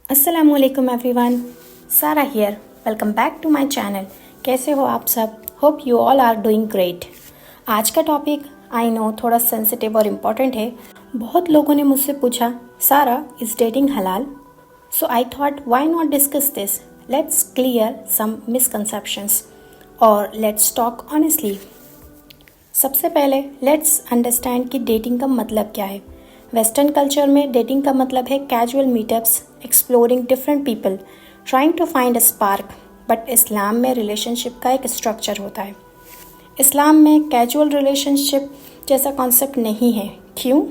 अस्सलामुअलैकुम एवरीवन, सारा हियर। Welcome back to my channel. कैसे हो आप सब? Hope you all are doing great. आज का टॉपिक आई नो थोड़ा सेंसिटिव और इम्पॉर्टेंट है। बहुत लोगों ने मुझसे पूछा, सारा इज डेटिंग हलाल? So I thought why not discuss this. Let's clear some misconceptions और लेट्स टॉक ऑनेस्टली। सबसे पहले लेट्स अंडरस्टैंड कि डेटिंग का मतलब क्या है। वेस्टर्न कल्चर में डेटिंग का मतलब है casual meetups, exploring different people, trying to find a spark. But Islam में रिलेशनशिप का एक स्ट्रक्चर होता है। इस्लाम में कैजुअल रिलेशनशिप जैसा कॉन्सेप्ट नहीं है। क्यों?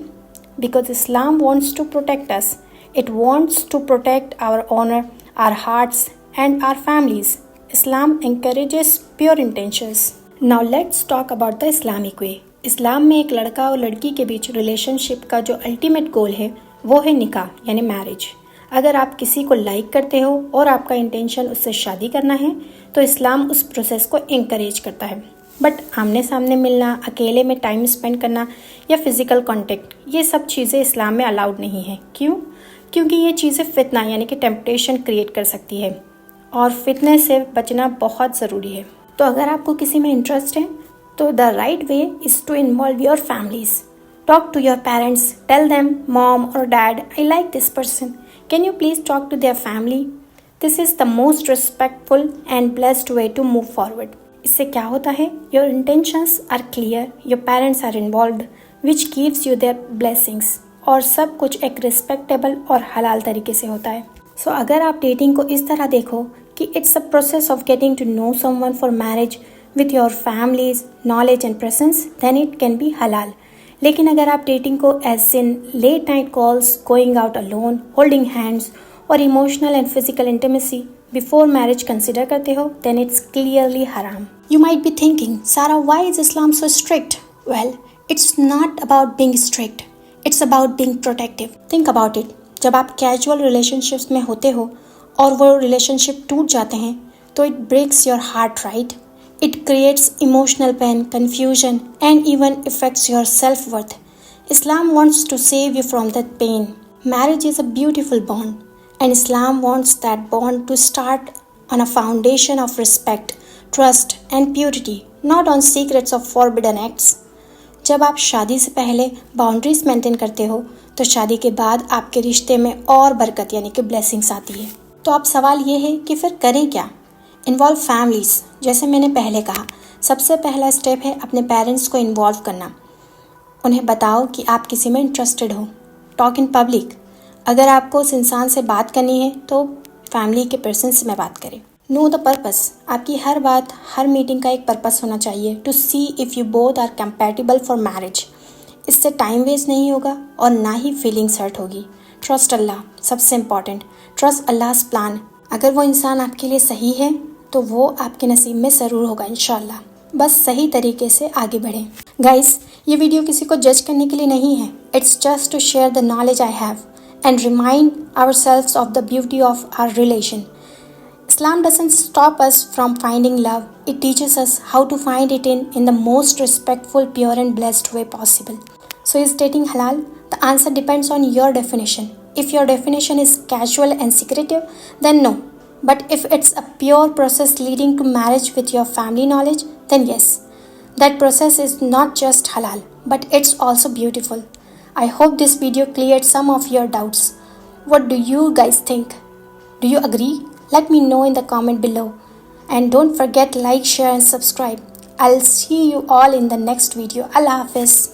Because Islam wants to protect us. It wants to protect our honour, our hearts and our families. Islam encourages pure intentions. Now let's talk about the Islamic way. Islam में एक लड़का और लड़की के बीच रिलेशनशिप का जो अल्टीमेट गोल है वो है निकाह यानी मैरिज। अगर आप किसी को लाइक करते हो और आपका इंटेंशन उससे शादी करना है तो इस्लाम उस प्रोसेस को इंकरेज करता है। बट आमने सामने मिलना, अकेले में टाइम स्पेंड करना या फिजिकल कांटेक्ट, ये सब चीज़ें इस्लाम में अलाउड नहीं है। क्यों? क्योंकि ये चीज़ें फितना यानी कि टेम्पटेशन क्रिएट कर सकती है और फितने से बचना बहुत ज़रूरी है। तो अगर आपको किसी में इंटरेस्ट है तो the right way is to involve your families. Talk to your parents, tell them mom और dad I like this person, can you please talk to their family. This is the most respectful and blessed way to move forward. इससे क्या होता है? Your intentions are clear, your parents are involved, which gives you their blessings, और सब कुछ एक respectable और हलाल तरीके से होता है। सो अगर आप डेटिंग को इस तरह देखो कि it's a process of getting to know someone for marriage with your families knowledge and presence, then it can be हलाल। लेकिन अगर आप डेटिंग को as in late night calls, going out alone, holding hands और emotional and physical intimacy before marriage consider करते हो, then it's clearly हराम। You might be thinking, Sara why is Islam so strict? Well, it's not about being strict, it's about being protective. Think about it. जब आप casual relationships में होते हो और वो रिलेशनशिप टूट जाते हैं तो it breaks your heart, right? It creates emotional pain, confusion and even affects your self worth. Islam wants to save you from that pain. Marriage is a beautiful bond, and Islam wants that bond to start on a foundation of respect, trust, and purity, not on secrets of forbidden acts. जब आप शादी से पहले boundaries maintain करते हो तो शादी के बाद आपके रिश्ते में और बरकत यानी कि ब्लेसिंग्स आती है। तो अब सवाल ये है कि फिर करें क्या? Involve families. जैसे मैंने पहले कहा, सबसे पहला स्टेप है अपने पेरेंट्स को इन्वॉल्व करना। उन्हें बताओ कि आप किसी में इंटरेस्टेड हो। Talk in public. अगर आपको उस इंसान से बात करनी है तो फैमिली के प्रेजेंस में बात करें। Know the purpose. आपकी हर बात, हर मीटिंग का एक पर्पस होना चाहिए to see if you both are compatible for marriage. इससे टाइम वेस्ट नहीं होगा और ना ही फीलिंग्स हर्ट होगी। ट्रस्ट अल्लाह, सबसे इम्पॉर्टेंट। Trust अल्लाह's plan. अगर वो इंसान आपके लिए सही है तो वो आपके नसीब में ज़रूर होगा इंशाल्लाह। बस सही तरीके से आगे बढ़ें। गाइस, ये वीडियो किसी को जज करने के लिए नहीं है। It's just to share the knowledge I have and remind ourselves of the beauty of our relation. Islam doesn't stop us from finding love. It teaches us how to find it in the most respectful, pure and blessed way possible. So is dating halal? The answer depends on your definition. If your definition is casual and secretive, then no. But if it's a pure process leading to marriage with your family knowledge, then yes. That process is not just halal, but it's also beautiful. I hope this video cleared some of your doubts. What do you guys think? Do you agree? Let me know in the comment below. And don't forget like, share and subscribe. I'll see you all in the next video. Allah Hafiz.